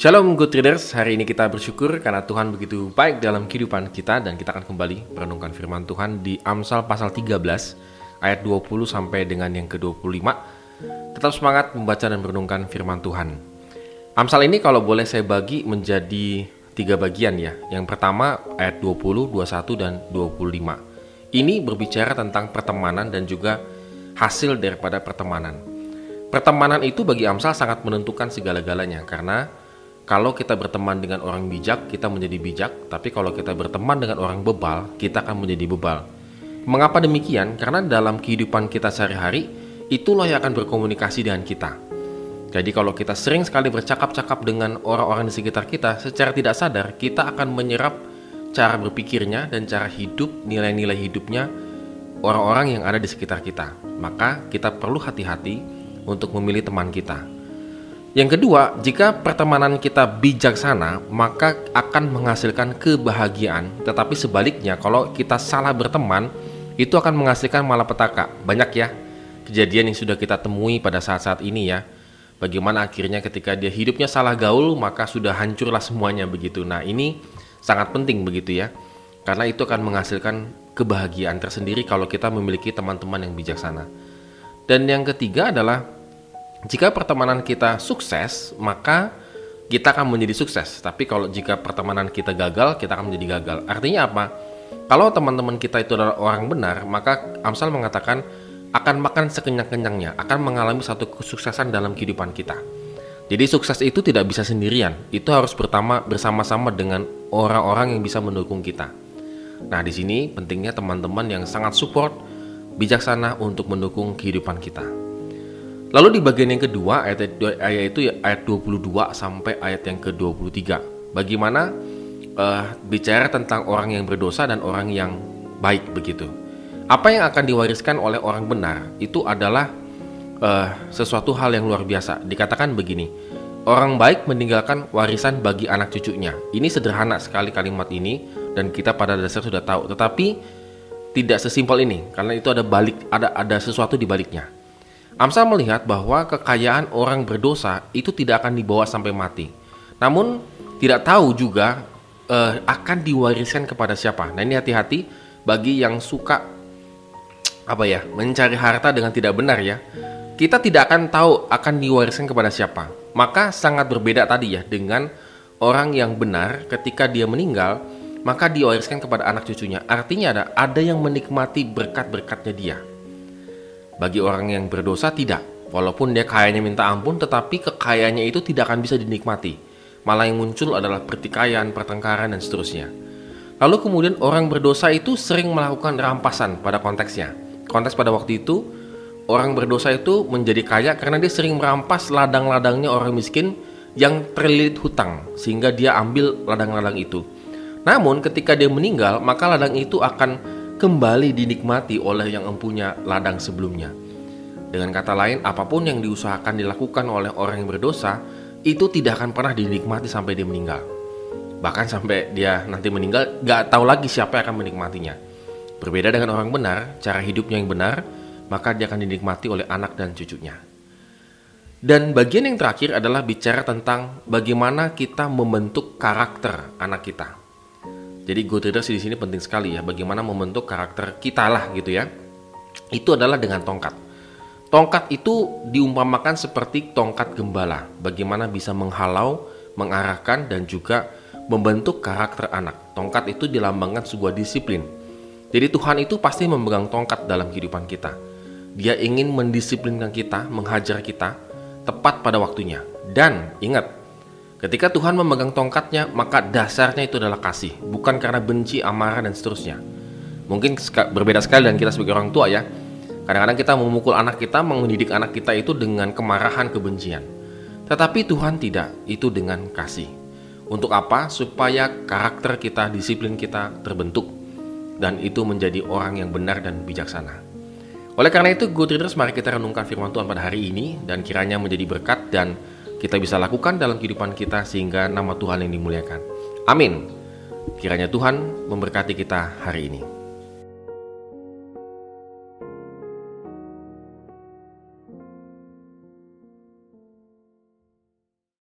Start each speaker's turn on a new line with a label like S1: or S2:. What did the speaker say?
S1: Shalom Good Readers, hari ini kita bersyukur karena Tuhan begitu baik dalam kehidupan kita dan kita akan kembali merenungkan firman Tuhan di Amsal pasal 13 ayat 20 sampai dengan yang ke-25. Tetap semangat membaca dan merenungkan firman Tuhan. Amsal ini kalau boleh saya bagi menjadi 3 bagian ya. Yang pertama ayat 20, 21 dan 25. Ini berbicara tentang pertemanan dan juga hasil daripada pertemanan. Pertemanan itu bagi Amsal sangat menentukan segala-galanya karena kalau kita berteman dengan orang bijak, kita menjadi bijak. Tapi kalau kita berteman dengan orang bebal, kita akan menjadi bebal. Mengapa demikian? Karena dalam kehidupan kita sehari-hari, itulah yang akan berkomunikasi dengan kita. Jadi kalau kita sering sekali bercakap-cakap dengan orang-orang di sekitar kita, secara tidak sadar, kita akan menyerap cara berpikirnya dan cara hidup, nilai-nilai hidupnya orang-orang yang ada di sekitar kita. Maka kita perlu hati-hati untuk memilih teman kita. Yang kedua, jika pertemanan kita bijaksana, maka akan menghasilkan kebahagiaan. Tetapi sebaliknya, kalau kita salah berteman, itu akan menghasilkan malapetaka. Banyak ya kejadian yang sudah kita temui pada saat-saat ini ya. Bagaimana akhirnya ketika dia hidupnya salah gaul, maka sudah hancurlah semuanya begitu. Nah, ini sangat penting begitu ya. Karena itu akan menghasilkan kebahagiaan tersendiri kalau kita memiliki teman-teman yang bijaksana. Dan yang ketiga adalah jika pertemanan kita sukses, maka kita akan menjadi sukses. Tapi kalau jika pertemanan kita gagal, kita akan menjadi gagal. Artinya apa? Kalau teman-teman kita itu adalah orang benar, maka Amsal mengatakan akan makan sekenyang-kenyangnya, akan mengalami satu kesuksesan dalam kehidupan kita. Jadi sukses itu tidak bisa sendirian. Itu harus bersama-sama dengan orang-orang yang bisa mendukung kita. Nah, di sini pentingnya teman-teman yang sangat support, bijaksana untuk mendukung kehidupan kita. Lalu di bagian yang kedua, ayat 22 sampai ayat yang ke-23. Bagaimana bicara tentang orang yang berdosa dan orang yang baik begitu. Apa yang akan diwariskan oleh orang benar itu adalah sesuatu hal yang luar biasa. Dikatakan begini, orang baik meninggalkan warisan bagi anak cucunya. Ini sederhana sekali kalimat ini dan kita pada dasar sudah tahu. Tetapi tidak sesimpel ini karena itu ada sesuatu di baliknya. Amsal melihat bahwa kekayaan orang berdosa itu tidak akan dibawa sampai mati. Namun tidak tahu juga akan diwariskan kepada siapa. Nah, ini hati-hati bagi yang suka mencari harta dengan tidak benar ya. Kita tidak akan tahu akan diwariskan kepada siapa. Maka sangat berbeda tadi ya dengan orang yang benar ketika dia meninggal, maka diwariskan kepada anak cucunya. Artinya ada yang menikmati berkat-berkatnya dia. Bagi orang yang berdosa tidak. Walaupun dia kayanya minta ampun, tetapi kekayaannya itu tidak akan bisa dinikmati. Malah yang muncul adalah pertikaian, pertengkaran, dan seterusnya. Lalu kemudian orang berdosa itu sering melakukan rampasan pada konteksnya. Konteks pada waktu itu, orang berdosa itu menjadi kaya karena dia sering merampas ladang-ladangnya orang miskin yang terlilit hutang, sehingga dia ambil ladang-ladang itu. Namun ketika dia meninggal, maka ladang itu akan kembali dinikmati oleh yang mempunyai ladang sebelumnya. Dengan kata lain, apapun yang diusahakan dilakukan oleh orang yang berdosa, itu tidak akan pernah dinikmati sampai dia meninggal. Bahkan sampai dia nanti meninggal, gak tahu lagi siapa yang akan menikmatinya. Berbeda dengan orang benar, cara hidupnya yang benar, maka dia akan dinikmati oleh anak dan cucunya. Dan bagian yang terakhir adalah bicara tentang bagaimana kita membentuk karakter anak kita. Jadi Good Readers di sini penting sekali ya, bagaimana membentuk karakter kita lah gitu ya. Itu adalah dengan tongkat. Tongkat itu diumpamakan seperti tongkat gembala, bagaimana bisa menghalau, mengarahkan dan juga membentuk karakter anak. Tongkat itu dilambangkan sebuah disiplin. Jadi Tuhan itu pasti memegang tongkat dalam kehidupan kita. Dia ingin mendisiplinkan kita, menghajar kita tepat pada waktunya. Dan ingat, ketika Tuhan memegang tongkatnya, maka dasarnya itu adalah kasih, bukan karena benci, amarah, dan seterusnya. Mungkin berbeda sekali dengan kita sebagai orang tua ya. Kadang-kadang kita memukul anak kita, mendidik anak kita itu dengan kemarahan, kebencian. Tetapi Tuhan tidak, itu dengan kasih. Untuk apa? Supaya karakter kita, disiplin kita terbentuk. Dan itu menjadi orang yang benar dan bijaksana. Oleh karena itu, Good Readers, mari kita renungkan firman Tuhan pada hari ini. Dan kiranya menjadi berkat dan kita bisa lakukan dalam kehidupan kita sehingga nama Tuhan yang dimuliakan. Amin. Kiranya Tuhan memberkati kita hari ini.